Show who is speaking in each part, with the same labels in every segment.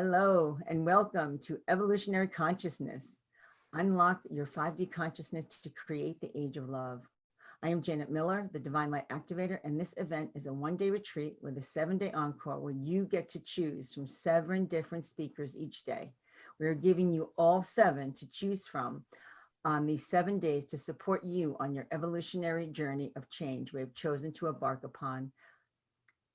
Speaker 1: Hello and welcome to Evolutionary Consciousness. Unlock your 5D consciousness to create the age of love. I am Janet Miller, the Divine Light Activator, and this event is a one-day retreat with a 7-day encore where you get to choose from 7 different speakers each day. We are giving you all 7 to choose from on these 7 days to support you on your evolutionary journey of change we have chosen to embark upon.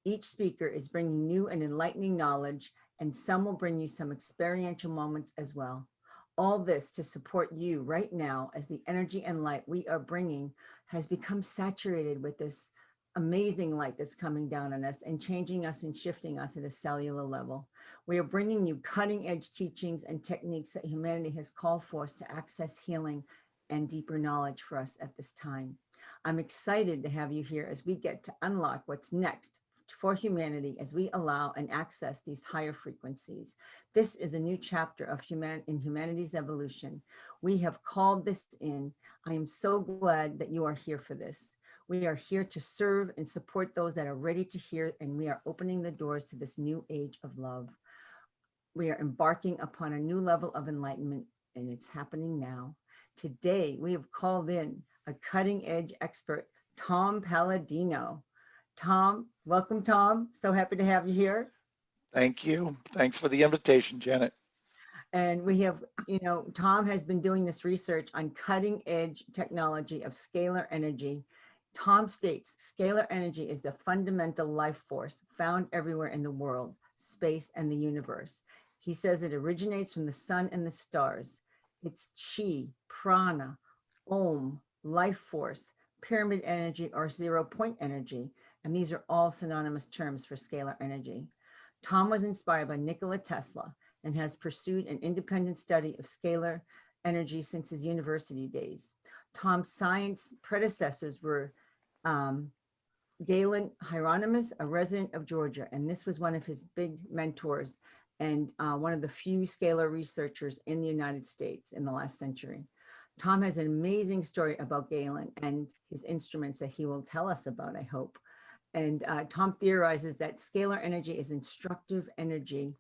Speaker 1: Each speaker is bringing new and enlightening knowledge, and some will bring you some experiential moments as well. All this to support you right now as the energy and light we are bringing has become saturated with this amazing light that's coming down on us and changing us and shifting us at a cellular level. We are bringing you cutting edge teachings and techniques that humanity has called for us to access healing and deeper knowledge for us at this time. I'm excited to have you here as we get to unlock what's next for humanity as we allow and access these higher frequencies. This is a new chapter of humanity's evolution. We have called this in. I am so glad that you are here for this. We are here to serve and support those that are ready to hear, and we are opening the doors to this new age of love. We are embarking upon a new level of enlightenment, and it's happening now. Today, we have called in a cutting edge expert, Tom Paladino. Tom, welcome, Tom. So happy to have you here.
Speaker 2: Thank you. Thanks for the invitation, Janet.
Speaker 1: And we have, Tom has been doing this research on cutting edge technology of scalar energy. Tom states scalar energy is the fundamental life force found everywhere in the world, space, and the universe. He says it originates from the sun and the stars. It's chi, prana, om, life force, pyramid energy, or 0 point energy. And these are all synonymous terms for scalar energy. Tom was inspired by Nikola Tesla and has pursued an independent study of scalar energy since his university days. Tom's science predecessors were Galen Hieronymus, a resident of Georgia, and this was one of his big mentors and one of the few scalar researchers in the United States in the last century. Tom has an amazing story about Galen and his instruments that he will tell us about, I hope. And Tom theorizes that scalar energy is instructive energy,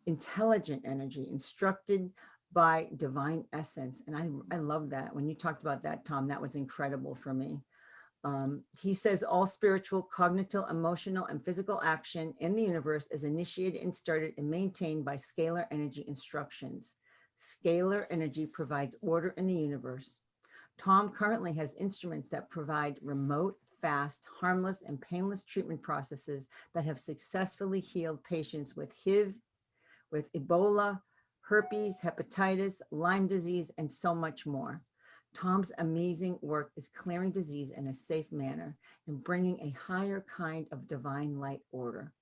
Speaker 1: intelligent energy, instructed by divine essence. And I love that. When you talked about that, Tom, that was incredible for me. He says all spiritual, cognitive, emotional, and physical action in the universe is initiated and started and maintained by scalar energy instructions. Scalar energy provides order in the universe. Tom currently has instruments that provide remote, fast, harmless, and painless treatment processes that have successfully healed patients with HIV, with Ebola, herpes, hepatitis, Lyme disease, and so much more. Tom's amazing work is clearing disease in a safe manner and bringing a higher kind of divine light order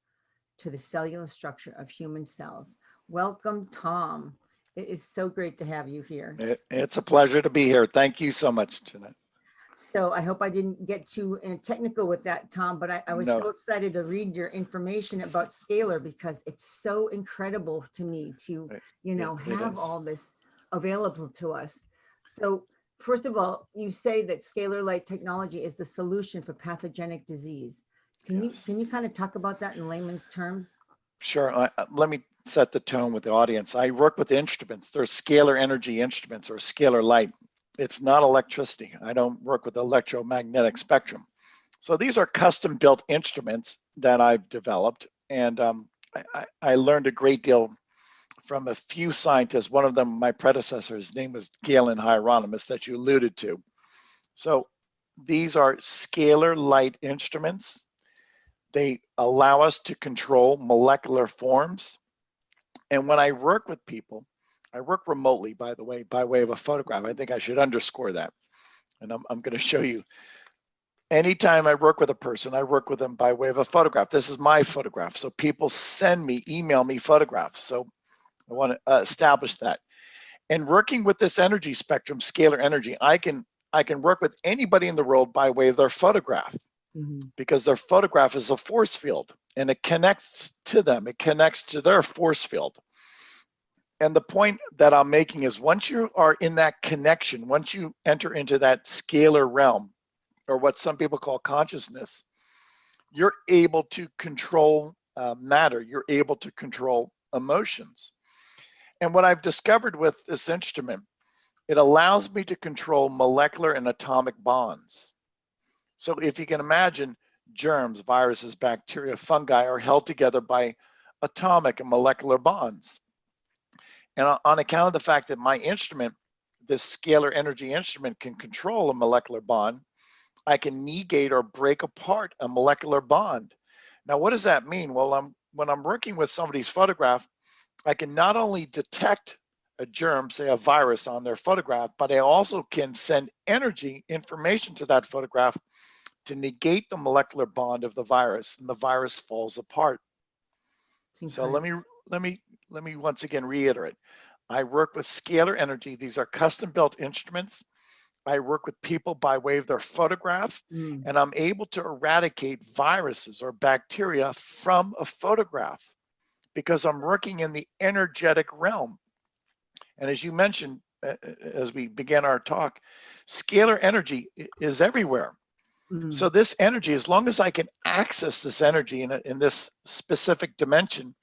Speaker 1: to the cellular structure of human cells. Welcome, Tom. It is so great to have you here.
Speaker 2: It's a pleasure to be here. Thank you so much, Janet.
Speaker 1: So I hope I didn't get too technical with that, Tom, but I was so excited to read your information about scalar because it's so incredible to me to, have all this available to us. So first of all, you say that scalar light technology is the solution for pathogenic disease. Can you kind of talk about that in layman's terms?
Speaker 2: Sure. Let me set the tone with the audience. I work with instruments. They're scalar energy instruments or scalar light. It's not electricity. I don't work with electromagnetic spectrum. So these are custom built instruments that I've developed. And I learned a great deal from a few scientists. One of them, my predecessor, his name was Galen Hieronymus that you alluded to. So these are scalar light instruments. They allow us to control molecular forms. And when I work with people, I work remotely, by the way, by way of a photograph. I think I should underscore that. And I'm going to show you. Anytime I work with a person, I work with them by way of a photograph. This is my photograph. So people email me photographs. So I want to establish that. And working with this energy spectrum, scalar energy, I can work with anybody in the world by way of their photograph. Because their photograph is a force field and it connects to them. It connects to their force field. And the point that I'm making is once you are in that connection, once you enter into that scalar realm, or what some people call consciousness, you're able to control matter. You're able to control emotions. And what I've discovered with this instrument, it allows me to control molecular and atomic bonds. So if you can imagine, germs, viruses, bacteria, fungi are held together by atomic and molecular bonds. And on account of the fact that my instrument, this scalar energy instrument, can control a molecular bond, I can negate or break apart a molecular bond. Now, what does that mean? Well, when I'm working with somebody's photograph, I can not only detect a germ, say a virus on their photograph, but I also can send energy information to that photograph to negate the molecular bond of the virus, and the virus falls apart. So let me once again reiterate. I work with scalar energy. These are custom built instruments. I work with people by way of their photograph, and I'm able to eradicate viruses or bacteria from a photograph because I'm working in the energetic realm. And as you mentioned, as we began our talk, scalar energy is everywhere. So this energy, as long as I can access this energy in this specific dimension,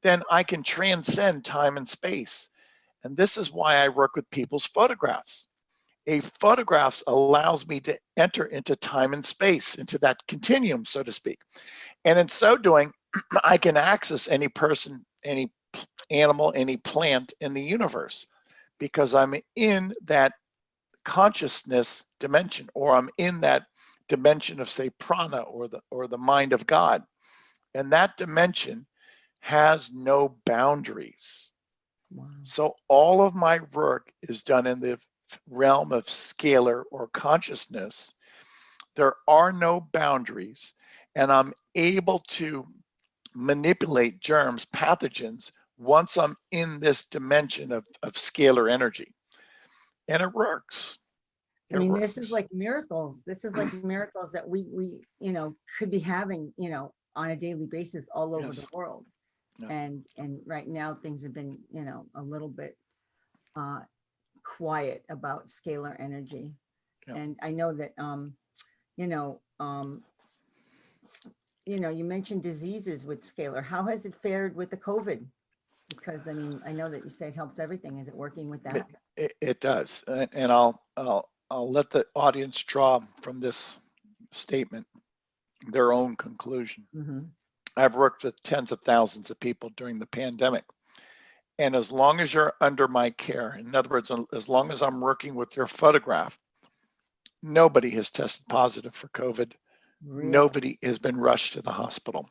Speaker 2: then I can transcend time and space. And this is why I work with people's photographs. A photograph allows me to enter into time and space, into that continuum, so to speak. And in so doing, I can access any person, any animal, any plant in the universe, because I'm in that consciousness dimension, or I'm in that dimension of, say, prana, or the mind of God. And that dimension has no boundaries.
Speaker 1: Wow.
Speaker 2: So all of my work is done in the realm of scalar or consciousness. There are no boundaries, and I'm able to manipulate germs, pathogens, once I'm in this dimension of scalar energy. And it works.
Speaker 1: I mean, this is like miracles. This is like miracles that we could be having, on a daily basis all over the world.
Speaker 2: Yeah.
Speaker 1: And right now things have been, a little bit quiet about scalar energy.
Speaker 2: Yeah.
Speaker 1: And I know that you mentioned diseases with scalar. How has it fared with the COVID? Because I mean, I know that you say it helps everything. Is it working with that?
Speaker 2: It does. And I'll let the audience draw from this statement their own conclusion. I've worked with tens of thousands of people during the pandemic. And as long as you're under my care, in other words, as long as I'm working with your photograph, nobody has tested positive for COVID. Really? Nobody has been rushed to the hospital.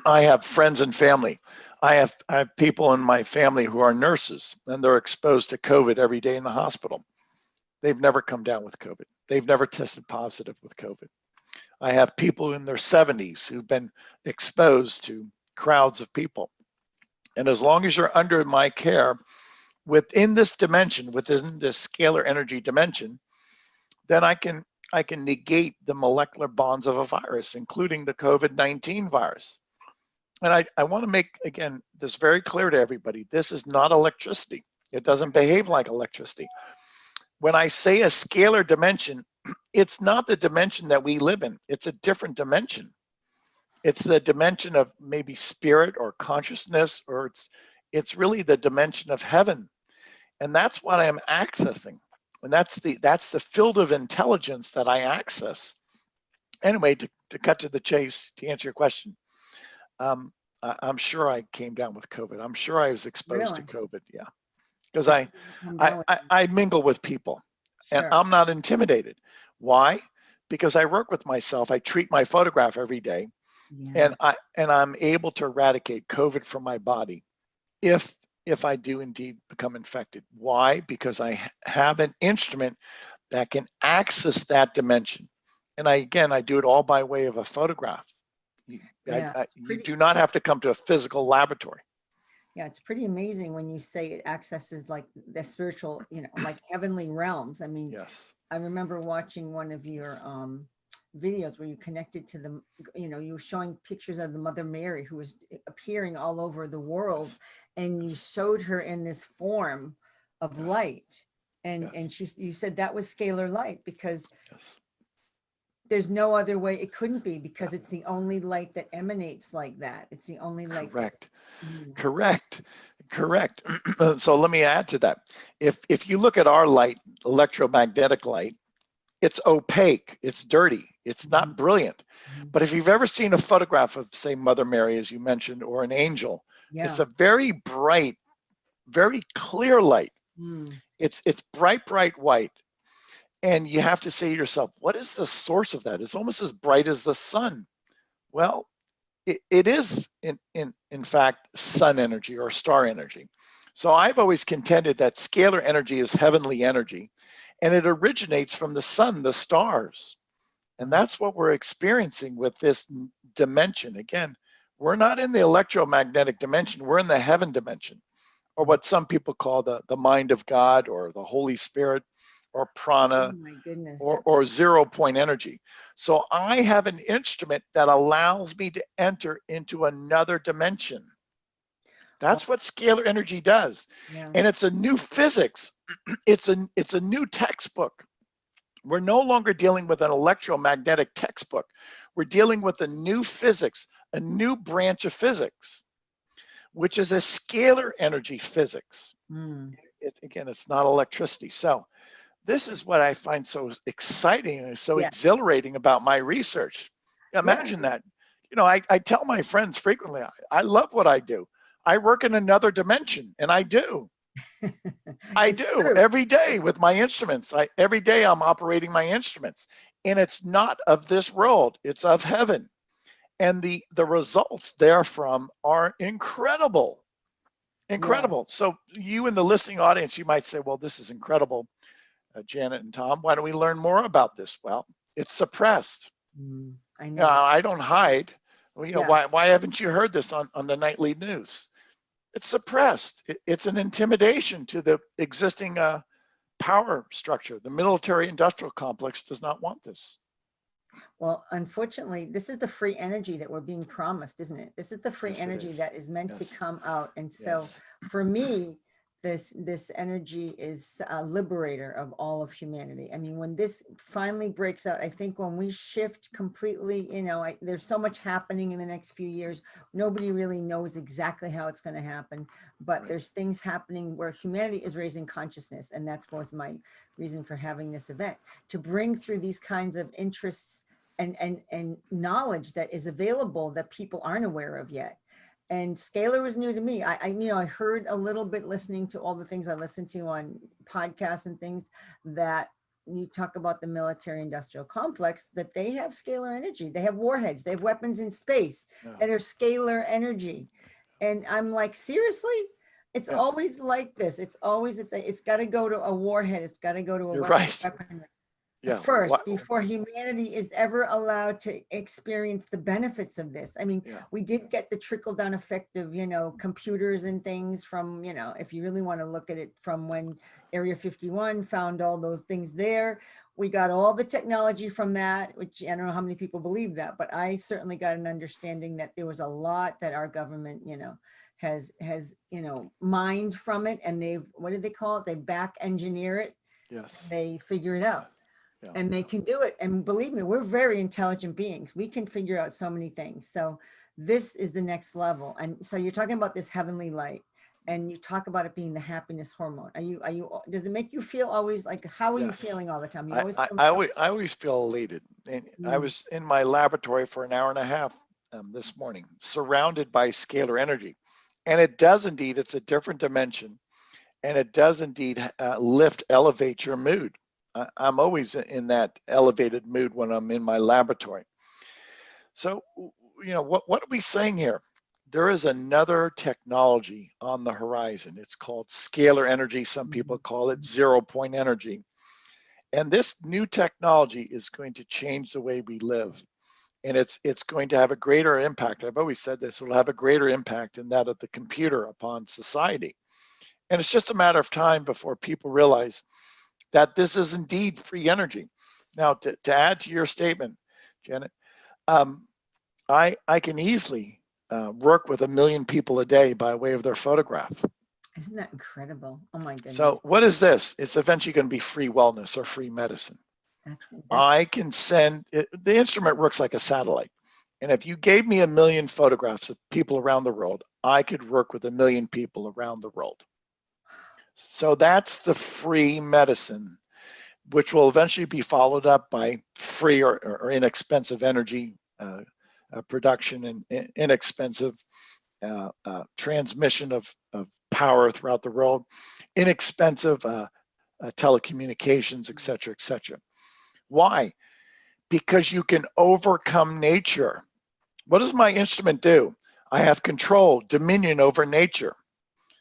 Speaker 2: I have friends and family. I have people in my family who are nurses, and they're exposed to COVID every day in the hospital. They've never come down with COVID. They've never tested positive with COVID. I have people in their 70s who've been exposed to crowds of people. And as long as you're under my care within this dimension, within this scalar energy dimension, then I can negate the molecular bonds of a virus, including the COVID-19 virus. And I want to make, again, this very clear to everybody. This is not electricity. It doesn't behave like electricity. When I say a scalar dimension, it's not the dimension that we live in. It's a different dimension. It's the dimension of maybe spirit or consciousness, or it's really the dimension of heaven. And that's what I'm accessing. And that's the field of intelligence that I access. Anyway, to cut to the chase, to answer your question, I'm sure I came down with COVID. I'm sure I was exposed to COVID. Yeah, because I mingle with people, and I'm not intimidated. Why? Because I work with myself. I treat my photograph every day, and I'm able to eradicate COVID from my body if I do indeed become infected. Why? Because I have an instrument that can access that dimension. And I do it all by way of a photograph. You do not have to come to a physical laboratory.
Speaker 1: Yeah, it's pretty amazing when you say it accesses like the spiritual, like heavenly realms. I mean, I remember watching one of your videos where you connected to the, you were showing pictures of the Mother Mary who was appearing all over the world, and you showed her in this form of light, and you said that was scalar light because There's no other way it couldn't be, because it's the only light that emanates like that. It's the only light that.
Speaker 2: Correct. Correct. Correct. So let me add to that. If you look at our light, electromagnetic light, it's opaque, it's dirty, it's not brilliant. But if you've ever seen a photograph of, say, Mother Mary, as you mentioned, or an angel, it's a very bright, very clear light. It's bright, bright white. And you have to say to yourself, what is the source of that? It's almost as bright as the sun. Well, it is, in fact, sun energy or star energy. So I've always contended that scalar energy is heavenly energy, and it originates from the sun, the stars. And that's what we're experiencing with this dimension. Again, we're not in the electromagnetic dimension, we're in the heaven dimension, or what some people call the mind of God, or the Holy Spirit, or prana,
Speaker 1: Oh my goodness.
Speaker 2: or 0 point energy. So I have an instrument that allows me to enter into another dimension. That's what scalar energy does. And it's a new physics. It's a new textbook. We're no longer dealing with an electromagnetic textbook. We're dealing with a new physics, a new branch of physics, which is a scalar energy physics. Again, it's not electricity. So this is what I find so exciting and so exhilarating about my research. Imagine that. You know, I tell my friends frequently, I love what I do. I work in another dimension, and I do. I do
Speaker 1: true.
Speaker 2: every day with my instruments. Every day I'm operating my instruments, and it's not of this world, it's of heaven. And the results therefrom are incredible. Incredible. So you in the listening audience, you might say, well, this is incredible. Janet and Tom, why don't we learn more about this? Well, it's suppressed.
Speaker 1: I know.
Speaker 2: I don't hide. Well, you know, why haven't you heard this on the nightly news? It's suppressed. It's an intimidation to the existing power structure. The military industrial complex does not want this.
Speaker 1: Well, unfortunately, this is the free energy that we're being promised, isn't it? This is the free energy that is meant to come out. And so for me, this energy is a liberator of all of humanity. I mean, when this finally breaks out, I think when we shift completely, you know, there's so much happening in the next few years. Nobody really knows exactly how it's going to happen, but there's things happening where humanity is raising consciousness. And that's was my reason for having this event, to bring through these kinds of interests and knowledge that is available that people aren't aware of yet. And scalar was new to me. I heard a little bit listening to all the things I listened to on podcasts and things, that you talk about the military industrial complex, that they have scalar energy. They have warheads, they have weapons in space that are scalar energy. And I'm like, seriously? It's always like this. It's always that it's got to go to a warhead. It's got to go to a weapon. First, before humanity is ever allowed to experience the benefits of this. I mean, we did get the trickle down effect of, you know, computers and things from, you know, if you really want to look at it, from when Area 51 found all those things there. We got all the technology from that, which I don't know how many people believe that, but I certainly got an understanding that there was a lot that our government, you know, has, you know, mined from it. And they've, what did they call it? They back engineer it. They figure it out. And they can do it. And believe me, we're very intelligent beings. We can figure out so many things. So this is the next level. And so you're talking about this heavenly light, and you talk about it being the happiness hormone. Does it make you feel always like, how are you feeling all the time? You always
Speaker 2: I always feel elated. And I was in my laboratory for an hour and a half this morning, surrounded by scalar energy. And it does indeed, it's a different dimension. And it does indeed elevate your mood. I'm always in that elevated mood when I'm in my laboratory. So, you know, what are we saying here? There is another technology on the horizon. It's called scalar energy. Some people call it 0 point energy. And this new technology is going to change the way we live. And it's going to have a greater impact. I've always said this, it'll have a greater impact than that of the computer upon society. And it's just a matter of time before people realize that this is indeed free energy. Now, to add to your statement, Janet, I can easily work with 1 million people a day by way of their photograph.
Speaker 1: Isn't that incredible? Oh my goodness.
Speaker 2: So what is this? It's eventually going to be free wellness or free medicine.
Speaker 1: That's
Speaker 2: I can send it, the instrument works like a satellite. And if you gave me 1,000,000 photographs of people around the world, I could work with 1,000,000 people around the world. So that's the free medicine, which will eventually be followed up by free or inexpensive energy production and inexpensive transmission of power throughout the world, inexpensive telecommunications, et cetera, et cetera. Why? Because you can overcome nature. What does my instrument do? I have control, dominion over nature.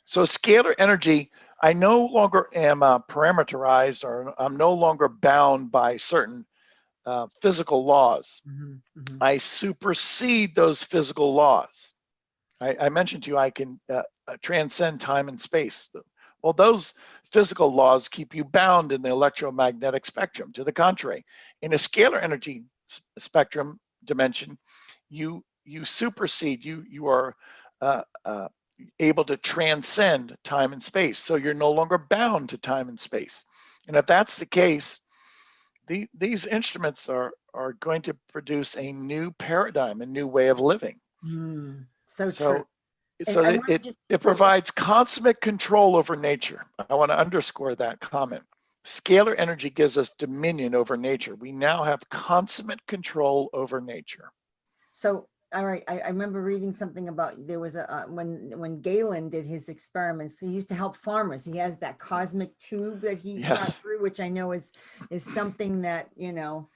Speaker 2: So scalar energy, I no longer am parameterized, or I'm no longer bound by certain physical laws. I supersede those physical laws. I mentioned to you I can transcend time and space. Well, those physical laws keep you bound in the electromagnetic spectrum. To the contrary, in a scalar energy spectrum dimension, you supersede, you are able to transcend time and space. So you're no longer bound to time and space. And if that's the case, these instruments are going to produce a new paradigm, a new way of living.
Speaker 1: So true.
Speaker 2: So it provides consummate control over nature. I want to underscore that comment. Scalar energy gives us dominion over nature. We now have consummate control over nature.
Speaker 1: So, all right, I remember reading something about, there was a when Galen did his experiments, he used to help farmers. He has that cosmic tube that he got through, which I know is something that, you know,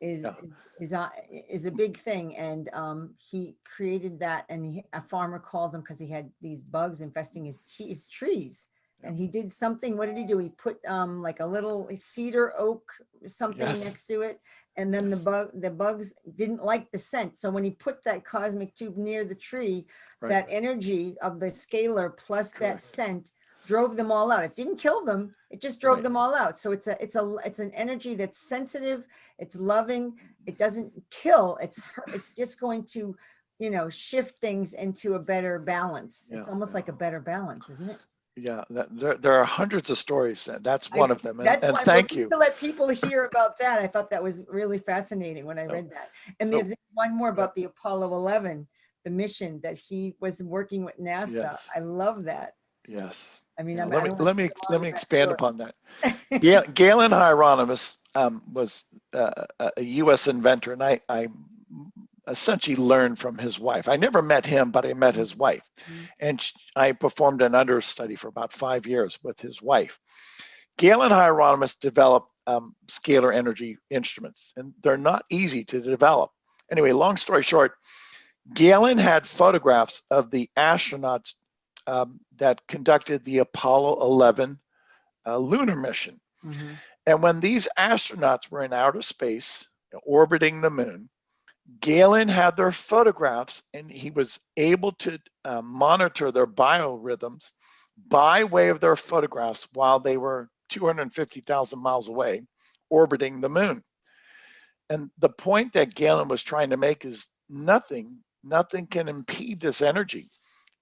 Speaker 1: is a big thing. And he created that, and a farmer called him because he had these bugs infesting his trees. And he did something. What did he do? He put like a little cedar oak something next to it, and then the bugs didn't like the scent. So when he put that cosmic tube near the tree, that energy of the scalar plus that scent drove them all out. It didn't kill them. It just drove them all out. So it's an energy that's sensitive. It's loving. It doesn't kill. It's just going to, you know, shift things into a better balance. It's almost like a better balance, isn't it?
Speaker 2: Yeah, there are hundreds of stories. That's one of them.
Speaker 1: That's
Speaker 2: and
Speaker 1: why,
Speaker 2: thank you.
Speaker 1: To let people hear about that, I thought that was really fascinating when I read that. And there's one more about the Apollo 11, the mission that he was working with NASA.
Speaker 2: Yes.
Speaker 1: I love that.
Speaker 2: Yes.
Speaker 1: I mean,
Speaker 2: let me expand upon that. Galen Hieronymus was a U.S. inventor, and I essentially learned from his wife. I never met him, but I met his wife. And I performed an understudy for about 5 years with his wife. Galen Hieronymus developed scalar energy instruments, and they're not easy to develop. Anyway, long story short, Galen had photographs of the astronauts that conducted the Apollo 11 lunar mission. And when these astronauts were in outer space, orbiting the moon, Galen had their photographs, and he was able to monitor their biorhythms by way of their photographs while they were 250,000 miles away, orbiting the moon. And the point that Galen was trying to make is nothing can impede this energy.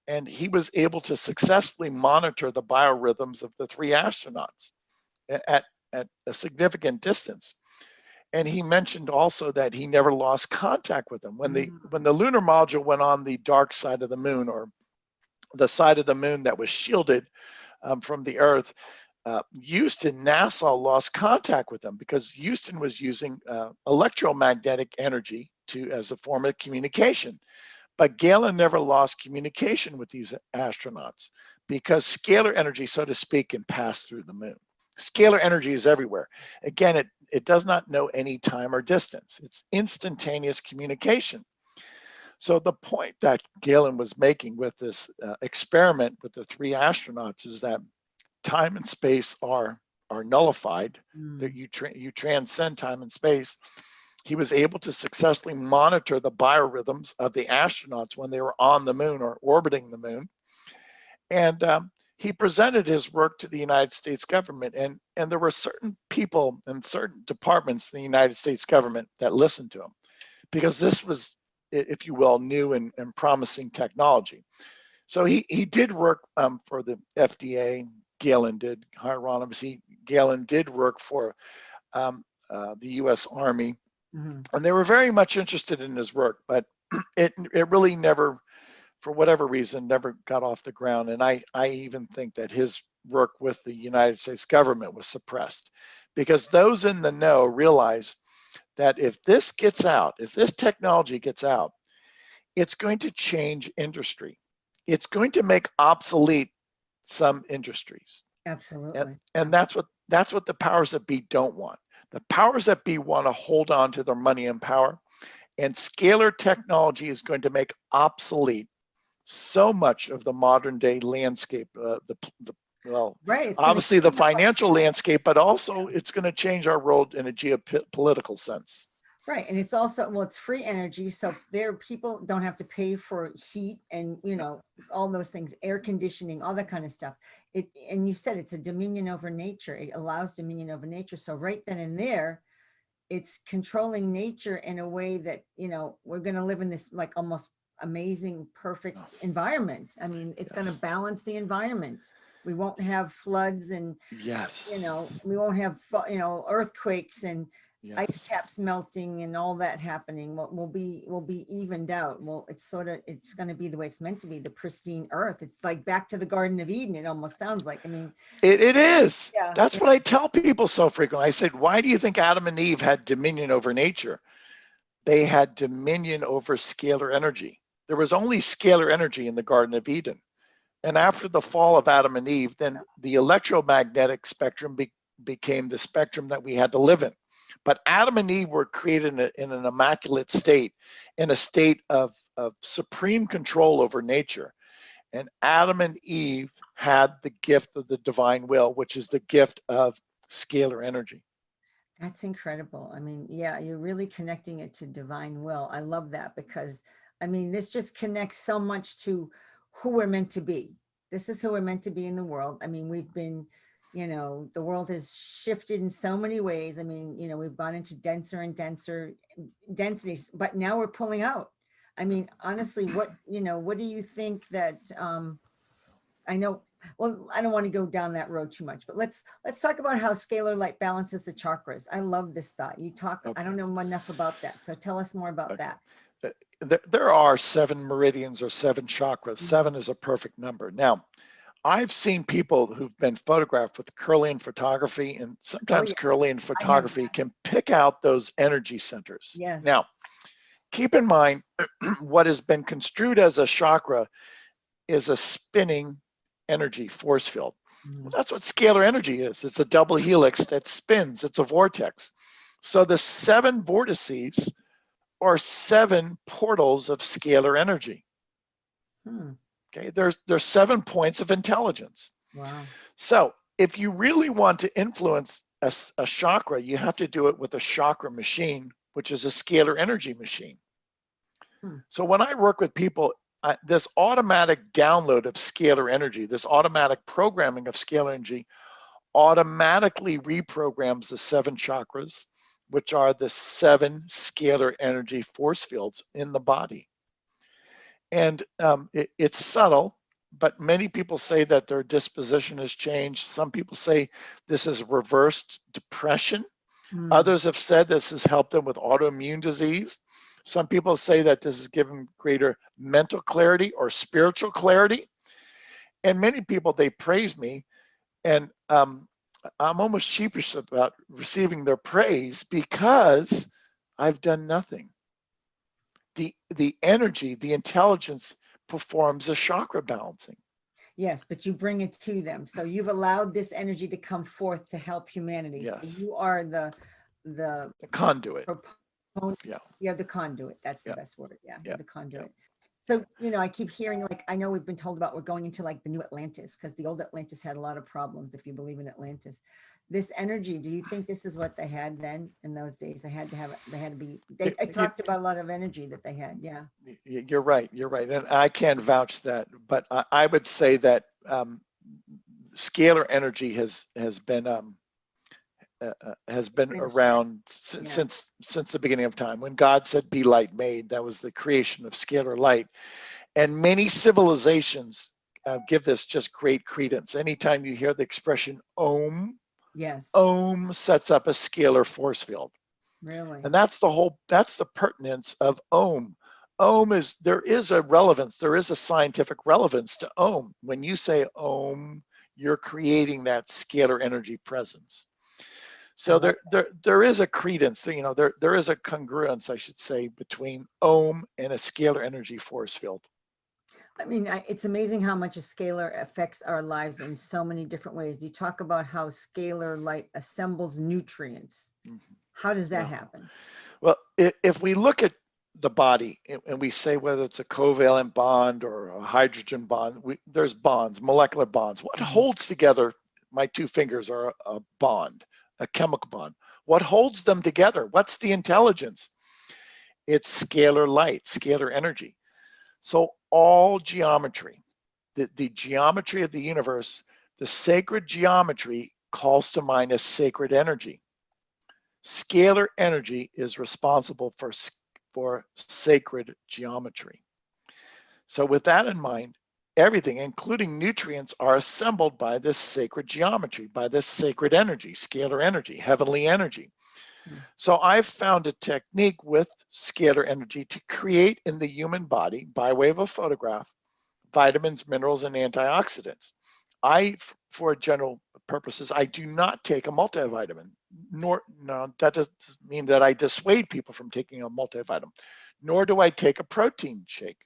Speaker 2: And he was able to successfully monitor the biorhythms of the 3 astronauts at a significant distance. And he mentioned also that he never lost contact with them. When the lunar module went on the dark side of the moon, or the side of the moon that was shielded from the Earth, Houston, NASA lost contact with them because Houston was using electromagnetic energy as a form of communication. But Galen never lost communication with these astronauts because scalar energy, so to speak, can pass through the moon. Scalar energy is everywhere. Again, it does not know any time or distance. It's instantaneous communication. So the point that Galen was making with this experiment with the 3 astronauts is that time and space are nullified, that you transcend time and space. He was able to successfully monitor the biorhythms of the astronauts when they were on the moon or orbiting the moon. And he presented his work to the United States government, and there were certain people and certain departments in the United States government that listened to him because this was, if you will, new and promising technology. So he did work for the FDA. Galen did. Hieronymus. Galen did work for the U.S. Army,
Speaker 1: Mhm.
Speaker 2: and they were very much interested in his work, but it really never, for whatever reason, never got off the ground. And I even think that his work with the United States government was suppressed, because those in the know realize that if this gets out, if this technology gets out, it's going to change industry. It's going to make obsolete some industries.
Speaker 1: Absolutely.
Speaker 2: And that's what the powers that be don't want. The powers that be want to hold on to their money and power, and scalar technology is going to make obsolete so much of the modern day landscape, well,
Speaker 1: Right. It's going to
Speaker 2: obviously the
Speaker 1: change our life.
Speaker 2: financial landscape, but also it's going to change our world in a geopolitical sense.
Speaker 1: Right. And it's also, well, it's free energy. So there people don't have to pay for heat and, you know, all those things, air conditioning, all that kind of stuff. And you said it's a dominion over nature. It allows dominion over nature. So right then and there, it's controlling nature in a way that, you know, we're going to live in this like almost amazing, perfect environment. I mean, it's going to balance the environment. We won't have floods and, you know,
Speaker 2: Yes.
Speaker 1: we won't have, you know, earthquakes and ice
Speaker 2: Yes.
Speaker 1: caps melting and all that happening. We'll be evened out. Well, it's going to be the way it's meant to be, the pristine earth. It's like back to the Garden of Eden. It almost sounds like, I mean,
Speaker 2: It is.
Speaker 1: yeah,
Speaker 2: That's what I tell people so frequently. I said, why do you think Adam and Eve had dominion over nature? They had dominion over scalar energy. There was only scalar energy in the Garden of Eden. And after the fall of Adam and Eve, then the electromagnetic spectrum became the spectrum that we had to live in. But Adam and Eve were created in an immaculate state, in a state of supreme control over nature. And Adam and Eve had the gift of the divine will, which is the gift of scalar energy.
Speaker 1: that's incredible. I mean, yeah, you're really connecting it to divine will. I love that because, I mean, this just connects so much to who we're meant to be. This is who we're meant to be in the world. I mean, we've been, you know, the world has shifted in so many ways. I mean, you know, we've gone into denser and denser densities, but now we're pulling out. I mean, honestly, what, you know, what do you think that, I know, well, I don't want to go down that road too much, but let's talk about how scalar light balances the chakras. I love this thought. You talk, I don't know enough about that. So tell us more about
Speaker 2: Okay.
Speaker 1: that.
Speaker 2: There are 7 meridians or 7 chakras. 7 is a perfect number. Now, I've seen people who've been photographed with Kirlian photography, and
Speaker 1: Oh
Speaker 2: sometimes
Speaker 1: yeah,
Speaker 2: Kirlian
Speaker 1: I have
Speaker 2: photography
Speaker 1: that.
Speaker 2: can pick out those energy centers.
Speaker 1: Yes.
Speaker 2: Now, keep in mind, what has been construed as a chakra is a spinning energy force field. Well, that's what scalar energy is. It's a double helix that spins. It's a vortex. So the 7 vortices are 7 portals of scalar energy.
Speaker 1: Hmm.
Speaker 2: Okay, there's 7 points of intelligence.
Speaker 1: Wow.
Speaker 2: So if you really want to influence a chakra, you have to do it with a chakra machine, which is a scalar energy machine.
Speaker 1: Hmm.
Speaker 2: So when I work with people, this automatic download of scalar energy, this automatic programming of scalar energy automatically reprograms the 7 chakras, which are the 7 scalar energy force fields in the body. And it's subtle, but many people say that their disposition has changed. Some people say this is reversed depression.
Speaker 1: Hmm.
Speaker 2: Others have said this has helped them with autoimmune disease. Some people say that this has given greater mental clarity or spiritual clarity. And many people, they praise me, and I'm almost sheepish about receiving their praise because I've done nothing. The energy, the intelligence performs a chakra balancing.
Speaker 1: Yes, but you bring it to them. So you've allowed this energy to come forth to help humanity. So
Speaker 2: Yes,
Speaker 1: you are the
Speaker 2: a conduit.
Speaker 1: proponent.
Speaker 2: Yeah,
Speaker 1: You're the conduit. That's the
Speaker 2: yeah,
Speaker 1: best word. Yeah,
Speaker 2: yeah,
Speaker 1: you're the
Speaker 2: yeah.
Speaker 1: conduit. So, you know, I keep hearing, like, I know we've been told about we're going into like the new Atlantis because the old Atlantis had a lot of problems, if you believe in Atlantis. This energy, do you think this is what they had then in those days? They had to have, they had to be, I talked about a lot of energy that they had. Yeah.
Speaker 2: You're right. You're right, and I can't vouch that, but I would say that scalar energy has been around
Speaker 1: Yeah.
Speaker 2: since the beginning of time. When God said, "Be light made," that was the creation of scalar light, and many civilizations give this just great credence. Anytime you hear the expression "Om,"
Speaker 1: Yes,
Speaker 2: Ohm sets up a scalar force field.
Speaker 1: really.
Speaker 2: And that's the pertinence of ohm. There is a relevance, there is a scientific relevance to ohm. When you say ohm, you're creating that scalar energy presence.
Speaker 1: I
Speaker 2: So
Speaker 1: love
Speaker 2: there is a credence, there is a congruence, I should say, between ohm and a scalar energy force field.
Speaker 1: I mean, it's amazing how much a scalar affects our lives in so many different ways. You talk about how scalar light assembles nutrients.
Speaker 2: Mhm.
Speaker 1: How does that
Speaker 2: Yeah.
Speaker 1: happen?
Speaker 2: Well, if we look at the body and we say whether it's a covalent bond or a hydrogen bond, there's bonds, molecular bonds. What
Speaker 1: Mhm.
Speaker 2: holds together my two fingers are a bond, a chemical bond. What holds them together? What's the intelligence? It's scalar light, scalar energy. So all geometry, the geometry of the universe, the sacred geometry calls to mind a sacred energy. Scalar energy is responsible for sacred geometry. So with that in mind, everything, including nutrients, are assembled by this sacred geometry, by this sacred energy, scalar energy, heavenly energy.
Speaker 1: Mm.
Speaker 2: So I've found a technique with scalar energy to create in the human body, by way of a photograph, vitamins, minerals, and antioxidants. For general purposes, I do not take a multivitamin, nor no, that doesn't mean that I dissuade people from taking a multivitamin, nor do I take a protein shake.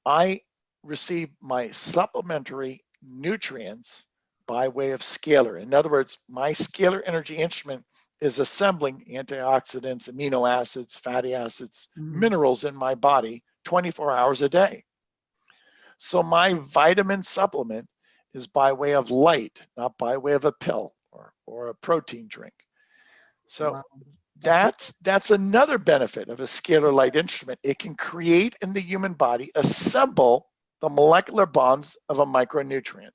Speaker 2: I receive my supplementary nutrients by way of scalar. In other words, my scalar energy instrument is assembling antioxidants, amino acids, fatty acids,
Speaker 1: Mm.
Speaker 2: minerals in my body 24 hours a day. So my vitamin supplement is by way of light, not by way of a pill or a protein drink. So
Speaker 1: Wow. That's it.
Speaker 2: that's another benefit of a scalar light instrument. It can create in the human body, assemble the molecular bonds of a micronutrient.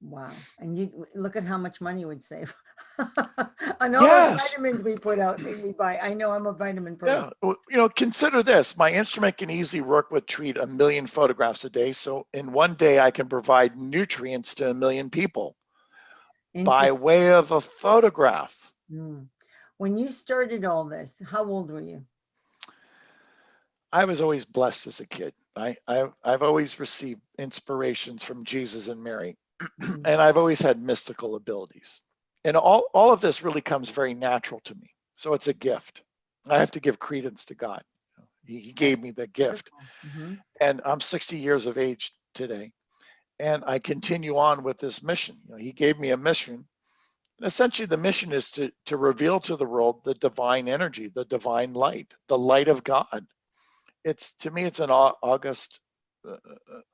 Speaker 1: Wow. And you look at how much money you would save on all those
Speaker 2: Yes.
Speaker 1: vitamins we put out, we buy. I know I'm a vitamin person.
Speaker 2: Yeah. Consider this. My instrument can easily treat 1 million photographs a day. So in one day, I can provide nutrients to 1 million people by
Speaker 1: Interesting.
Speaker 2: way of a photograph.
Speaker 1: Mm. When you started all this, how old were you?
Speaker 2: I was always blessed as a kid. I've always received inspirations from Jesus and Mary,
Speaker 1: Mhm.
Speaker 2: and I've always had mystical abilities. And all of this really comes very natural to me. So it's a gift. I have to give credence to God. He
Speaker 1: That's
Speaker 2: gave me the gift.
Speaker 1: beautiful. Hmm.
Speaker 2: And I'm 60 years of age today. And I continue on with this mission. He gave me a mission. And essentially, the mission is to reveal to the world the divine energy, the divine light, the light of God. It's to me, it's an august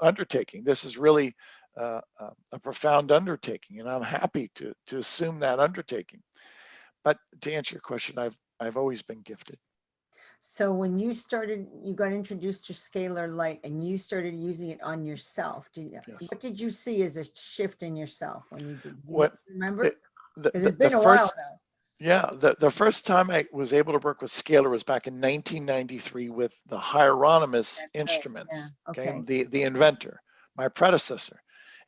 Speaker 2: undertaking. This is really a profound undertaking, and I'm happy to assume that undertaking. But to answer your question, I've always been gifted.
Speaker 1: So when you started, you got introduced to scalar light and you started using it on yourself.
Speaker 2: Yes.
Speaker 1: What did you see as a shift in yourself when you did? Do you
Speaker 2: What it,
Speaker 1: remember?
Speaker 2: the,
Speaker 1: Because
Speaker 2: the
Speaker 1: it's
Speaker 2: the
Speaker 1: been a while
Speaker 2: first
Speaker 1: now.
Speaker 2: Yeah, the first time I was able to work with Scalar was back in 1993 with the Hieronymus
Speaker 1: That's right. Yeah.
Speaker 2: instruments, okay,
Speaker 1: Okay.
Speaker 2: the inventor, my predecessor.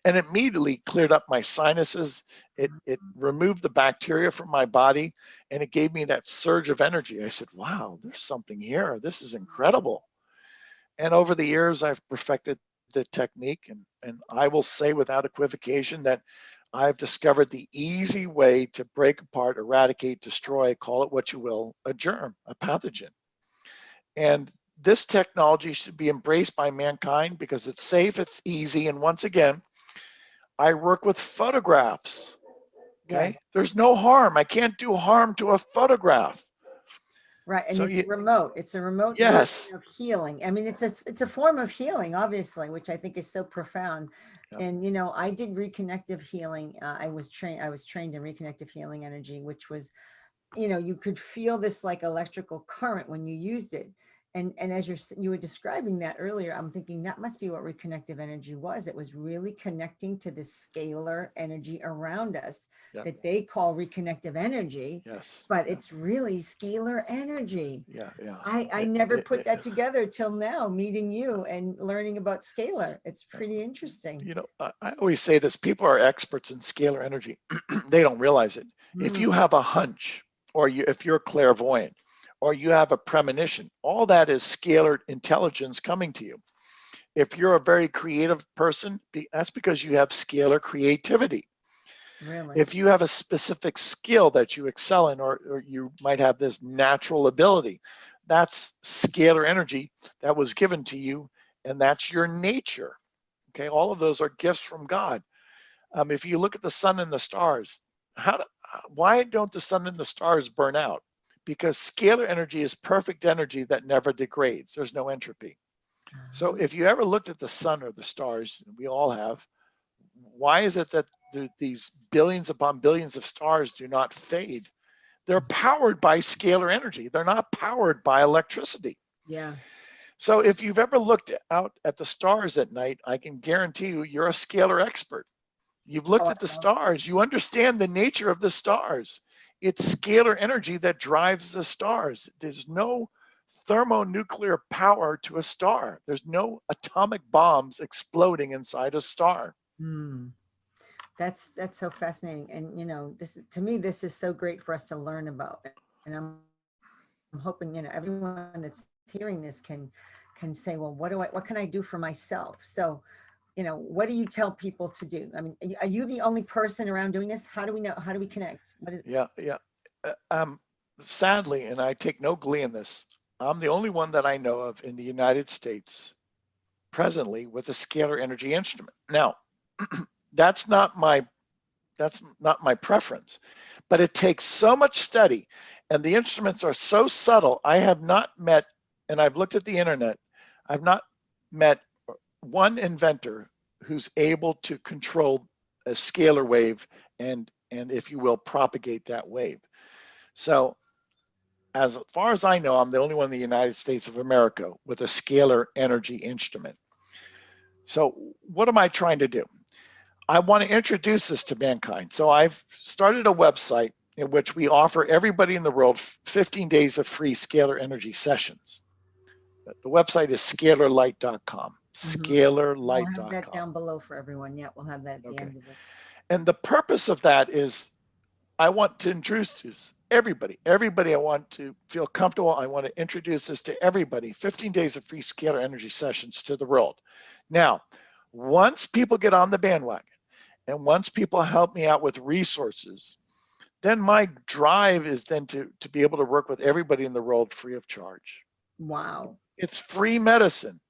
Speaker 2: And it immediately cleared up my sinuses. It removed the bacteria from my body and it gave me that surge of energy. I said, wow, there's something here. This is incredible. And over the years, I've perfected the technique. And I will say without equivocation that I've discovered the easy way to break apart, eradicate, destroy, call it what you will, a germ, a pathogen. And this technology should be embraced by mankind because it's safe, it's easy. And once again, I work with photographs.
Speaker 1: Yes.
Speaker 2: Okay. There's no harm. I can't do harm to a photograph.
Speaker 1: Right. And
Speaker 2: So
Speaker 1: it's remote. It's a remote version
Speaker 2: yes.
Speaker 1: of healing. I mean, it's a form of healing, obviously, which I think is so profound.
Speaker 2: Yep.
Speaker 1: And I did reconnective healing. I was trained in reconnective healing energy, which was, you could feel this like electrical current when you used it. And as you were describing that earlier, I'm thinking that must be what reconnective energy was. It was really connecting to the scalar energy around us
Speaker 2: Yeah.
Speaker 1: that they call reconnective energy,
Speaker 2: Yes.
Speaker 1: but
Speaker 2: Yeah.
Speaker 1: it's really scalar energy.
Speaker 2: Yeah. Yeah.
Speaker 1: I never put that together till now, meeting you and learning about scalar. It's pretty interesting.
Speaker 2: You know, I always say this, people are experts in scalar energy. They don't realize it. If you have a hunch, or if you're clairvoyant, or you have a premonition, all that is scalar intelligence coming to you. If you're a very creative person, that's because you have scalar creativity.
Speaker 1: Really?
Speaker 2: If you have a specific skill that you excel in, or you might have this natural ability, that's scalar energy that was given to you, and that's your nature. Okay, all of those are gifts from God. If you look at the sun and the stars, why don't the sun and the stars burn out? Because scalar energy is perfect energy that never degrades. There's no entropy. So if you ever looked at the sun or the stars, we all have, why is it that these billions upon billions of stars do not fade? They're powered by scalar energy. They're not powered by electricity.
Speaker 1: Yeah.
Speaker 2: So if you've ever looked out at the stars at night, I can guarantee you're a scalar expert. You've looked at the stars. You understand the nature of the stars. It's scalar energy that drives the stars. There's no thermonuclear power to a star. There's no atomic bombs exploding inside a star.
Speaker 1: That's so fascinating. And this, to me, this is so great for us to learn about. And I'm hoping, everyone that's hearing this can say, well, what can I do for myself? So, what do you tell people to do? I mean, are you the only person around doing this? How do we know? How do we connect? What is?
Speaker 2: Yeah. Sadly, and I take no glee in this, I'm the only one that I know of in the United States presently with a scalar energy instrument. Now, that's not my preference, but it takes so much study, and the instruments are so subtle. I have not met, and I've looked at the internet, I've not met one inventor who's able to control a scalar wave and if you will, propagate that wave. So as far as I know, I'm the only one in the United States of America with a scalar energy instrument. So what am I trying to do? I want to introduce this to mankind. So I've started a website in which we offer everybody in the world 15 days of free scalar energy sessions. The website is scalarlight.com.
Speaker 1: We'll have that
Speaker 2: Scalarlight.com.
Speaker 1: down below for everyone. Yeah, we'll have that at the
Speaker 2: Okay.
Speaker 1: end of this.
Speaker 2: And the purpose of that is I want to introduce everybody. I want to feel comfortable. I want to introduce this to everybody. 15 days of free scalar energy sessions to the world. Now, once people get on the bandwagon and once people help me out with resources, then my drive is then to be able to work with everybody in the world free of charge.
Speaker 1: Wow.
Speaker 2: It's free medicine.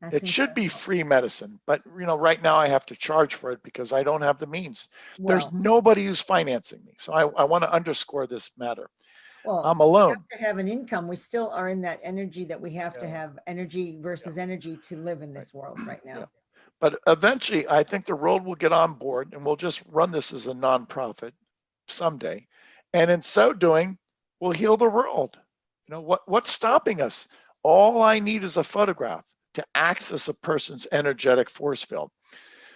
Speaker 1: That's
Speaker 2: It should be
Speaker 1: incredible.
Speaker 2: free medicine, but right now I have to charge for it because I don't have the means. There's
Speaker 1: Well,
Speaker 2: nobody who's financing me. So I want to underscore this matter.
Speaker 1: well,
Speaker 2: I'm
Speaker 1: we
Speaker 2: alone.
Speaker 1: have to have an income. We still are in that energy that we have to
Speaker 2: Yeah,
Speaker 1: have energy versus energy to live in
Speaker 2: right.
Speaker 1: this world right
Speaker 2: Yeah.
Speaker 1: now.
Speaker 2: But eventually, I think the world will get on board and we'll just run this as a nonprofit someday. And in so doing, we'll heal the world. What's stopping us? All I need is a photograph to access a person's energetic force field.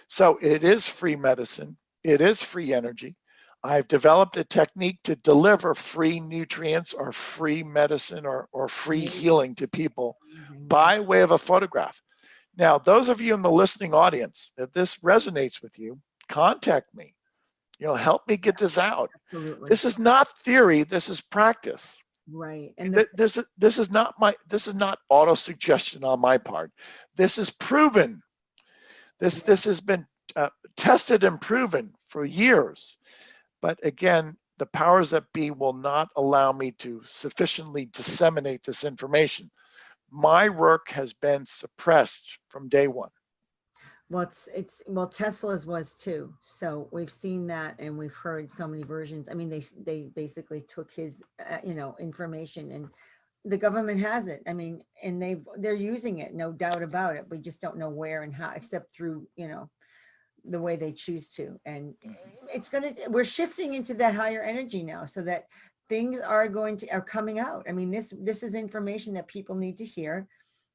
Speaker 2: So it is free medicine. It is free energy. I've developed a technique to deliver free nutrients or free medicine or free
Speaker 1: Amazing.
Speaker 2: healing to people
Speaker 1: Amazing.
Speaker 2: by way of a photograph. Now, those of you in the listening audience, if this resonates with you, contact me. Help me get this out.
Speaker 1: Absolutely.
Speaker 2: This is not theory. This is practice.
Speaker 1: Right. And
Speaker 2: This is not auto suggestion on my part. This is proven. This has been tested and proven for years. But again, the powers that be will not allow me to sufficiently disseminate this information. My work has been suppressed from day one.
Speaker 1: well, well, Tesla's was too. So we've seen that, and we've heard so many versions. I mean, they basically took his, information, and the government has it. I mean, and they're using it, no doubt about it. We just don't know where and how, except through, the way they choose to. And we're shifting into that higher energy now, so that things are coming out. I mean, this is information that people need to hear.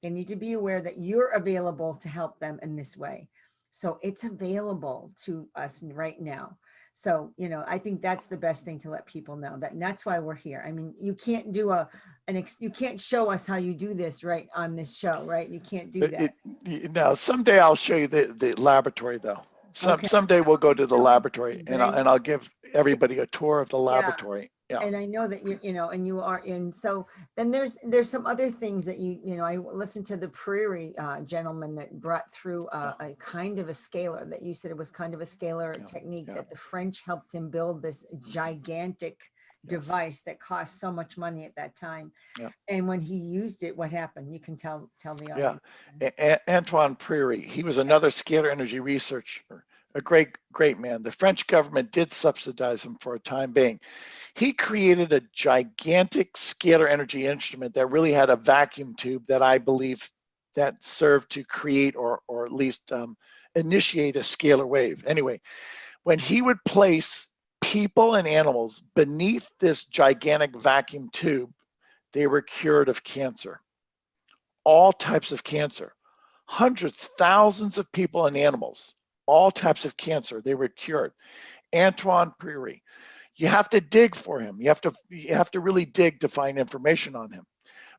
Speaker 1: They need to be aware that you're available to help them in this way. So it's available to us right now. So, you know, I think that's the best thing to let people know that, and that's why we're here. I mean, you can't do you can't show us how you do this right on this show, right? You can't do that.
Speaker 2: Now, someday I'll show you the laboratory though.
Speaker 1: Okay.
Speaker 2: Someday we'll go
Speaker 1: Please
Speaker 2: to the
Speaker 1: do.
Speaker 2: laboratory
Speaker 1: But
Speaker 2: and I'll give everybody a tour of the
Speaker 1: yeah.
Speaker 2: laboratory. Yeah.
Speaker 1: And I know that you know, and you are in. So then there's some other things that you know, I listened to the Prairie gentleman that brought through a kind of a scalar, that you said it was kind of a scalar technique, that the French helped him build this gigantic device that cost so much money at that time. And when he used it, what happened? You can tell the audience.
Speaker 2: Antoine Prairie, he was another scalar energy researcher, a great man. The French government did subsidize him for a time being. He created a gigantic scalar energy instrument that really had a vacuum tube that I believe that served to create or at least initiate a scalar wave. Anyway, when he would place people and animals beneath this gigantic vacuum tube, they were cured of cancer. All types of cancer. Hundreds, thousands of people and animals, all types of cancer, they were cured. Antoine Prairie. You have to dig for him. You have to really dig to find information on him.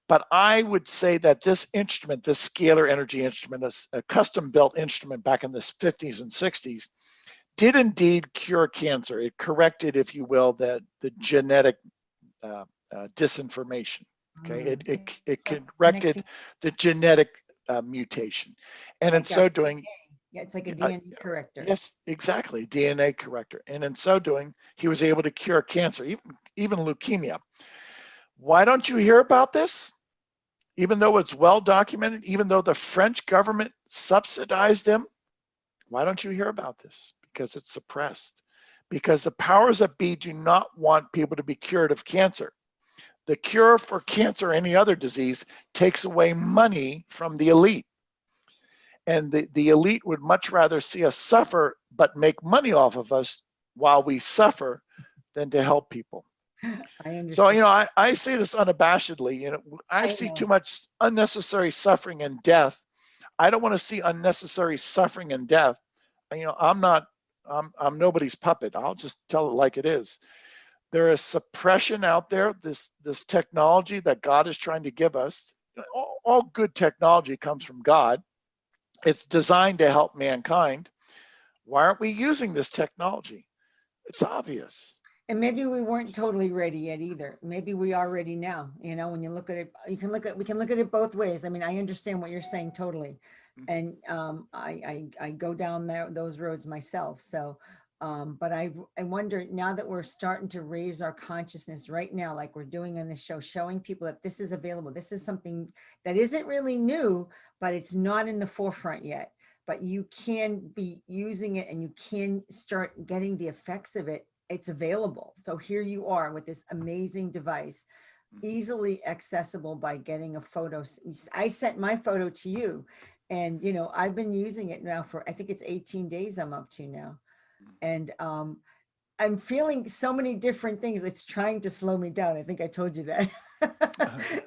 Speaker 2: But I would say that this instrument, this scalar energy instrument, a custom built instrument back in the 50s and 60s, did indeed cure cancer. It corrected, if you will, the genetic disinformation. Okay, it corrected the genetic mutation, and in so doing,
Speaker 1: yeah, it's like a DNA corrector.
Speaker 2: Yes, exactly, DNA corrector, and in so doing, he was able to cure cancer, even leukemia. Why don't you hear about this? Even though it's well documented, even though the French government subsidized him, why don't you hear about this? Because it's suppressed. Because the powers that be do not want people to be cured of cancer. The cure for cancer or any other disease takes away money from the elite. And the elite would much rather see us suffer, but make money off of us while we suffer, than to help people.
Speaker 1: I understand.
Speaker 2: So, you know, I say this unabashedly, you know, I see too much unnecessary suffering and death. I don't want to see unnecessary suffering and death. You know, I'm nobody's puppet. I'll just tell it like it is. There is suppression out there, this technology that God is trying to give us. All good technology comes from God. It's designed to help mankind. Why aren't we using this technology? It's obvious.
Speaker 1: And maybe we weren't totally ready yet either. Maybe we are ready now. You know, when you look at it, we can look at it both ways. I mean, I understand what you're saying totally. And I go down those roads myself. So but I wonder, now that we're starting to raise our consciousness right now, like we're doing on this show, showing people that this is available. This is something that isn't really new, but it's not in the forefront yet. But you can be using it and you can start getting the effects of it. It's available. So here you are with this amazing device, easily accessible by getting a photo. I sent my photo to you, and you know, I've been using it now for, I think it's 18 days I'm up to now. And I'm feeling so many different things. It's trying to slow me down. I think I told you that.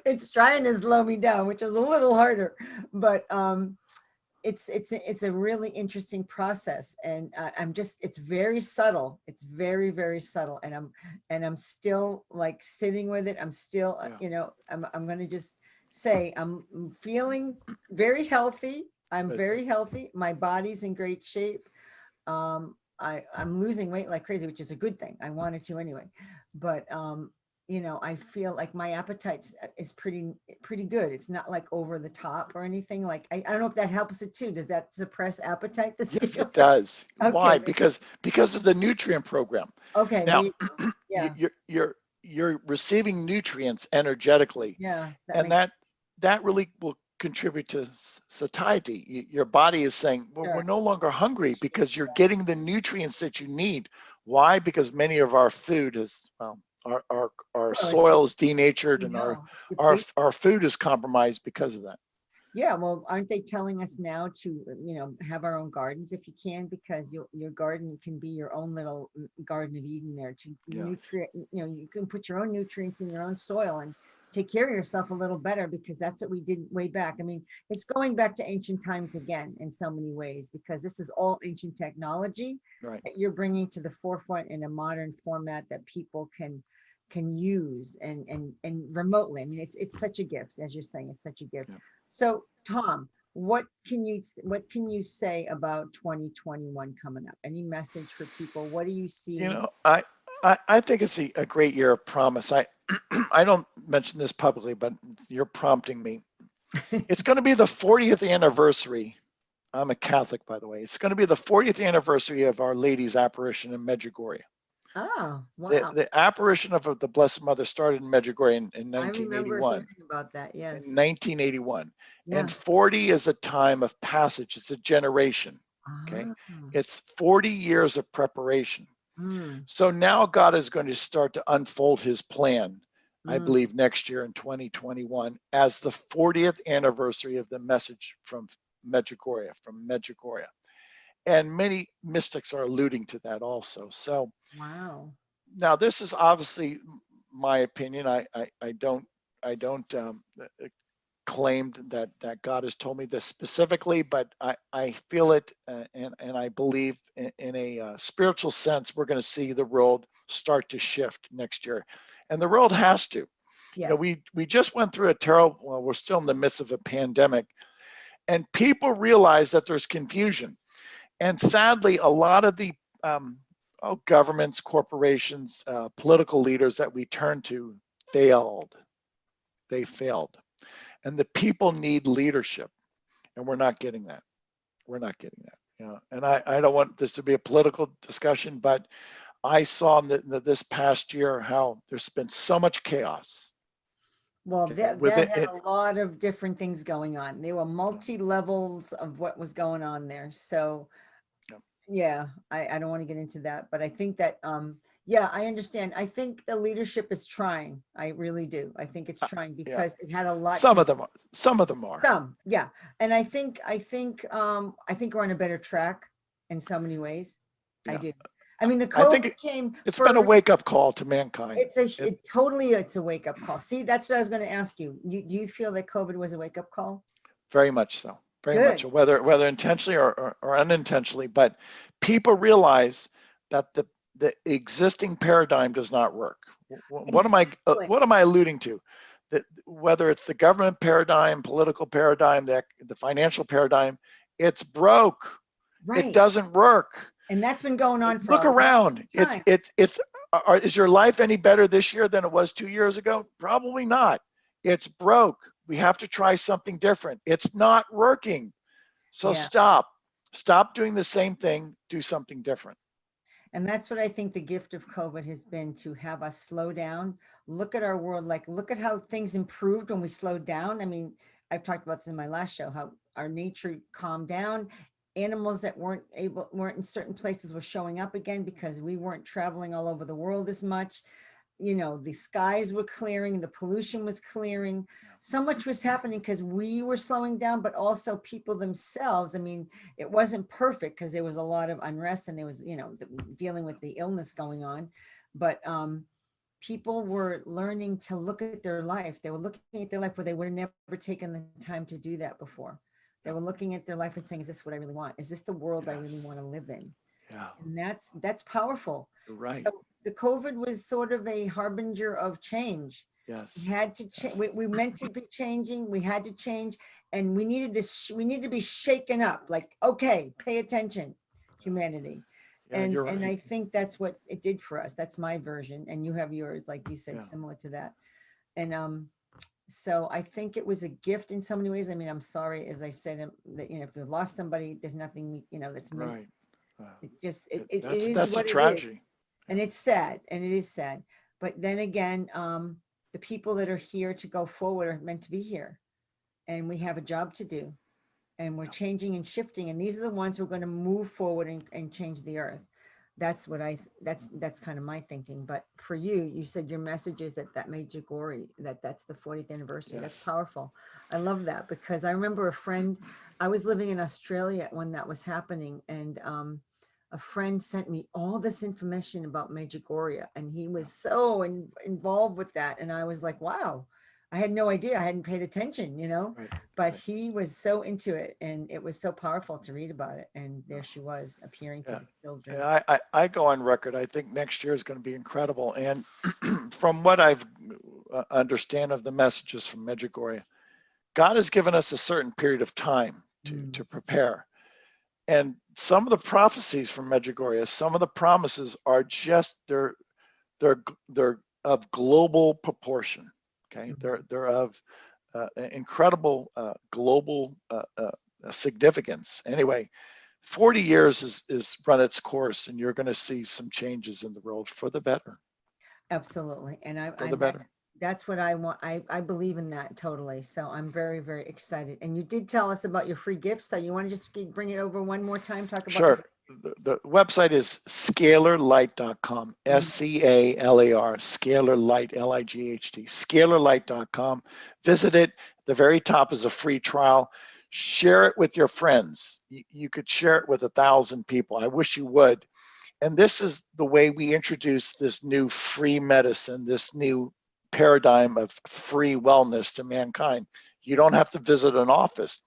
Speaker 1: It's trying to slow me down, which is a little harder, but it's a really interesting process. And it's very subtle. It's very, very subtle. And I'm still like sitting with it. I'm still, you know, I'm going to just say, I'm feeling very healthy. I'm very healthy. My body's in great shape. I'm losing weight like crazy, which is a good thing. I wanted to anyway, but you know, I feel like my appetite is pretty good. It's not like over the top or anything. Like I don't know if that helps it too. Does that suppress appetite?
Speaker 2: Yes, it does.
Speaker 1: Okay.
Speaker 2: Why? Because of the nutrient program.
Speaker 1: Okay.
Speaker 2: Now,
Speaker 1: yeah.
Speaker 2: you're receiving nutrients energetically.
Speaker 1: Yeah.
Speaker 2: That really will contribute to satiety. Your body is saying, well, we're no longer hungry because you're getting the nutrients that you need. Why? Because many of our food is, well, our soil is denatured, and our food is compromised because of that.
Speaker 1: Yeah, well, aren't they telling us now to, have our own gardens if you can, because your garden can be your own little Garden of Eden there to
Speaker 2: Yes.
Speaker 1: nutrient, you can put your own nutrients in your own soil and take care of yourself a little better, because that's what we did way back. I mean, it's going back to ancient times again in so many ways, because this is all ancient technology
Speaker 2: Right.
Speaker 1: that you're bringing to the forefront in a modern format that people can use and remotely. I mean, it's such a gift, as you're saying, it's such a gift.
Speaker 2: Yeah.
Speaker 1: So, Tom, what can you say about 2021 coming up? Any message for people? What do you
Speaker 2: You
Speaker 1: see?
Speaker 2: know, I think it's a great year of promise. I don't mention this publicly, but you're prompting me. It's going to be the 40th anniversary. I'm a Catholic, by the way. It's going to be the 40th anniversary of Our Lady's apparition in Medjugorje.
Speaker 1: Oh,
Speaker 2: The,
Speaker 1: wow.
Speaker 2: the apparition of the Blessed Mother started in Medjugorje in
Speaker 1: I remember
Speaker 2: 1981.
Speaker 1: hearing about that.
Speaker 2: In
Speaker 1: Yes.
Speaker 2: 1981.
Speaker 1: Yeah.
Speaker 2: And 40 is a time of passage, it's a generation. Okay.
Speaker 1: Ah,
Speaker 2: It's 40 years of preparation.
Speaker 1: mm,
Speaker 2: So now God is going to start to unfold his plan, I
Speaker 1: mm,
Speaker 2: believe, next year in 2021 as the 40th anniversary of the message from Medjugorje. And many mystics are alluding to that also. So
Speaker 1: wow.
Speaker 2: now this is obviously my opinion. I don't claimed that God has told me this specifically, but I feel it, and I believe in a spiritual sense we're going to see the world start to shift next year, and the world has to.
Speaker 1: Yes.
Speaker 2: We just went through a terrible. Well, we're still in the midst of a pandemic, and people realize that there's confusion, and sadly, a lot of the governments, corporations, political leaders that we turn to failed. They failed. And the people need leadership, and we're not getting that. We're not getting that. And I don't want this to be a political discussion, but I saw this past year how there's been so much chaos.
Speaker 1: Well,
Speaker 2: Okay,
Speaker 1: that
Speaker 2: with
Speaker 1: that had
Speaker 2: it,
Speaker 1: a lot of different things going on. There were multi levels of what was going on there. So, yeah, I don't want to get into that, but I think that yeah, I understand. I think the leadership is trying. I really do. I think it's trying
Speaker 2: yeah,
Speaker 1: because it had a lot
Speaker 2: some
Speaker 1: to
Speaker 2: of them are. Some of them are.
Speaker 1: yeah. And I think we're on a better track in so many ways. I
Speaker 2: Yeah,
Speaker 1: do. I mean, the
Speaker 2: I think
Speaker 1: COVID came
Speaker 2: it's been a
Speaker 1: first.
Speaker 2: wake up call to mankind.
Speaker 1: It's a wake up call. See, that's what I was going to ask you. Do you feel that COVID was a wake up call?
Speaker 2: Very much so. Very much
Speaker 1: Good.
Speaker 2: so. Whether intentionally or unintentionally, but people realize that the existing paradigm does not work.
Speaker 1: Exactly.
Speaker 2: What am I alluding to? That whether it's the government paradigm, political paradigm, the financial paradigm, it's broke. It
Speaker 1: Right.
Speaker 2: doesn't work.
Speaker 1: And that's been going on for
Speaker 2: Look
Speaker 1: a long
Speaker 2: around.
Speaker 1: time.
Speaker 2: Is your life any better this year than it was 2 years ago? Probably not. It's broke. We have to try something different. It's not working. So
Speaker 1: Yeah.
Speaker 2: stop doing the same thing, do something different.
Speaker 1: And that's what I think the gift of COVID has been, to have us slow down, look at our world, like look at how things improved when we slowed down. I mean, I've talked about this in my last show, how our nature calmed down. Animals that weren't in certain places were showing up again because we weren't traveling all over the world as much. The skies were clearing, the pollution was clearing, so much was happening because we were slowing down, but also people themselves. I mean, it wasn't perfect because there was a lot of unrest and there was, dealing with the illness going on. But people were learning to look at their life. They were looking at their life where they would have never taken the time to do that before. They
Speaker 2: Yeah.
Speaker 1: were looking at their life and saying, is this what I really want? Is this the world I
Speaker 2: Yes.
Speaker 1: really want to live in?
Speaker 2: Yeah.
Speaker 1: And that's powerful.
Speaker 2: You're right.
Speaker 1: So the COVID was sort of a harbinger of change. We
Speaker 2: Yes.
Speaker 1: had to change. We meant to be changing. We had to change, and we needed to. We need to be shaken up. Like, okay, pay attention, humanity.
Speaker 2: Yeah,
Speaker 1: And
Speaker 2: you're
Speaker 1: and
Speaker 2: right.
Speaker 1: I think that's what it did for us. That's my version, and you have yours, like you said,
Speaker 2: Yeah.
Speaker 1: similar to that. And so I think it was a gift in so many ways. I mean, I'm sorry, as I said, that if you lost somebody, there's nothing that's meant.
Speaker 2: Right. Uh,
Speaker 1: It just it is
Speaker 2: that's a
Speaker 1: what it is,
Speaker 2: tragedy. Yeah.
Speaker 1: and it's sad, and it is sad. But then again, the people that are here to go forward are meant to be here, and we have a job to do, and we're
Speaker 2: Yeah.
Speaker 1: changing and shifting, and these are the ones who are going to move forward and change the earth. That's what that's kind of my thinking. But for you, you said your message is that Medjugorje, that's the 40th anniversary. That's
Speaker 2: Yes.
Speaker 1: powerful. I love that because I remember a friend, I was living in Australia when that was happening, and a friend sent me all this information about Medjugorje, and he was so involved with that, and I was like, wow, I had no idea. I hadn't paid attention,
Speaker 2: Right.
Speaker 1: but
Speaker 2: Right.
Speaker 1: he was so into it, and it was so powerful to read about it. And there she was appearing to
Speaker 2: Yeah.
Speaker 1: the children.
Speaker 2: Yeah, I go on record. I think next year is going to be incredible. And from what I've understand of the messages from Medjugorje, God has given us a certain period of time to prepare. And some of the prophecies from Medjugorje, some of the promises are just they're of global proportion. Okay, they're of incredible global significance. Anyway, 40 years is run its course, and you're going to see some changes in the world for the better.
Speaker 1: Absolutely. And
Speaker 2: For the
Speaker 1: that's
Speaker 2: better.
Speaker 1: what I want. I believe in that totally. So I'm very, very excited. And you did tell us about your free gifts. So you want to just bring it over one more time, talk about your
Speaker 2: Sure. The website is scalarlight.com,
Speaker 1: Mhm.
Speaker 2: SCALAR, scalarlight, LIGHT, scalarlight.com. Visit it. At the very top is a free trial. Share it with your friends. You could share it with 1,000 people. I wish you would. And this is the way we introduce this new free medicine, this new paradigm of free wellness to mankind. You don't have to visit an office.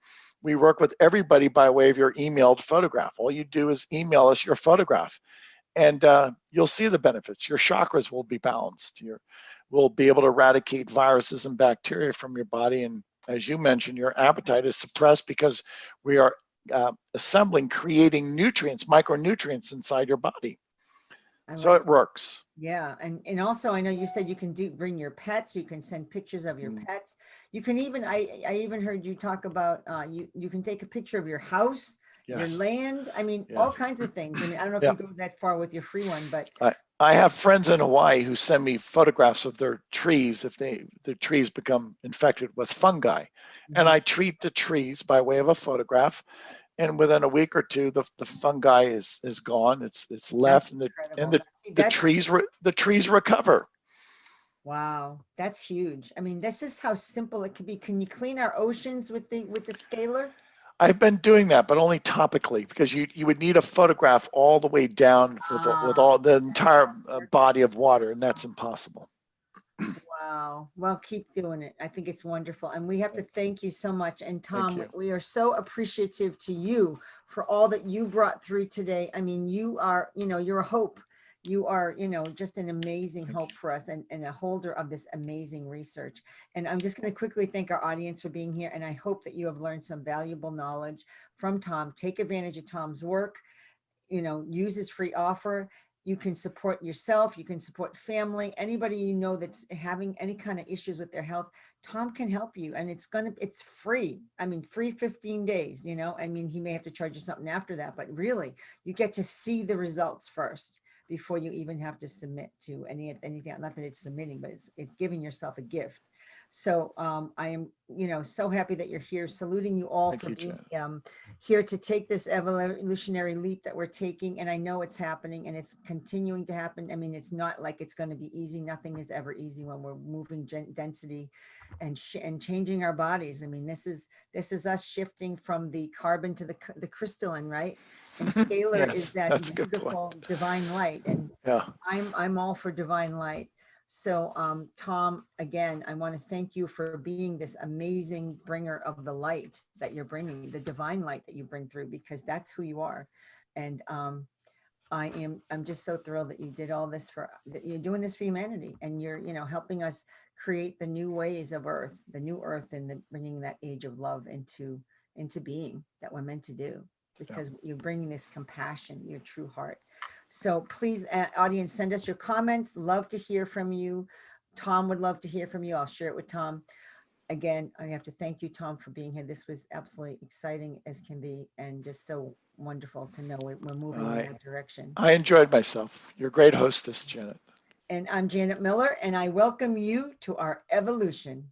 Speaker 2: We work with everybody by way of your emailed photograph. All you do is email us your photograph, and you'll see the benefits. Your chakras will be balanced. We'll be able to eradicate viruses and bacteria from your body. And as you mentioned, your appetite is suppressed because we are assembling, creating nutrients, micronutrients inside your body.
Speaker 1: I
Speaker 2: So
Speaker 1: like
Speaker 2: it works.
Speaker 1: Yeah, and also I know you said you can bring your pets, you can send pictures of your
Speaker 2: Mm,
Speaker 1: pets. You can even I even heard you talk about you can take a picture of your house, your
Speaker 2: yes,
Speaker 1: land. I mean, all
Speaker 2: yes.
Speaker 1: kinds of things. I mean, I don't know if
Speaker 2: Yeah.
Speaker 1: you go that far with your free one, but
Speaker 2: I have friends in Hawaii who send me photographs of their trees if the trees become infected with fungi. And
Speaker 1: Mhm.
Speaker 2: I treat the trees by way of a photograph, and within a week or two the fungi is gone. It's
Speaker 1: That's
Speaker 2: left, and
Speaker 1: incredible. See,
Speaker 2: the
Speaker 1: that's
Speaker 2: trees recover.
Speaker 1: wow, that's huge. I mean, this is how simple it can be. Can you clean our oceans with the scalar?
Speaker 2: I've been doing that, but only topically, because you would need a photograph all the way down with
Speaker 1: Ah,
Speaker 2: all the
Speaker 1: that's a
Speaker 2: entire
Speaker 1: lot of work.
Speaker 2: body of water, and that's impossible.
Speaker 1: Wow. Well, keep doing it. I think it's wonderful. And we have to thank you so much. And
Speaker 2: Thank
Speaker 1: Tom,
Speaker 2: you.
Speaker 1: we are so appreciative to you for all that you brought through today. I mean, you are, you're a hope. You are, just an amazing
Speaker 2: Thank
Speaker 1: hope for us and a holder of this amazing research. And I'm just going to quickly thank our audience for being here. And I hope that you have learned some valuable knowledge from Tom. Take advantage of Tom's work, use his free offer. You can support yourself, you can support family, anybody that's having any kind of issues with their health. Tom can help you, and it's free. I mean, free 15 days, I mean, he may have to charge you something after that, but really you get to see the results first before you even have to submit to anything. Not that it's submitting, but it's giving yourself a gift. So I am, so happy that you're here, saluting you all
Speaker 2: Thank
Speaker 1: for
Speaker 2: you,
Speaker 1: being
Speaker 2: Janet.
Speaker 1: here to take this evolutionary leap that we're taking. And I know it's happening and it's continuing to happen. I mean, it's not like it's going to be easy. Nothing is ever easy when we're moving density and changing our bodies. I mean, this is us shifting from the carbon to the crystalline, right? And scalar is
Speaker 2: Yes,
Speaker 1: that
Speaker 2: that's a good point.
Speaker 1: beautiful divine light. And
Speaker 2: Yeah.
Speaker 1: I'm all for divine light. So, Tom, again, I want to thank you for being this amazing bringer of the light that you're bringing, the divine light that you bring through, because that's who you are. And I'm just so thrilled that you did all this that you're doing this for humanity, and you're, helping us create the new ways of Earth, the new Earth, and bringing that age of love into being that we're meant to do,
Speaker 2: Yeah.
Speaker 1: because you're bringing this compassion, your true heart. So please, audience, send us your comments. Love to hear from you. Tom would love to hear from you. I'll share it with Tom. Again, I have to thank you, Tom, for being here. This was absolutely exciting as can be, and just so wonderful to know we're moving in
Speaker 2: I
Speaker 1: that direction.
Speaker 2: I enjoyed myself. You're a great hostess, Janet.
Speaker 1: And I'm Janet Miller, and I welcome you to our evolution.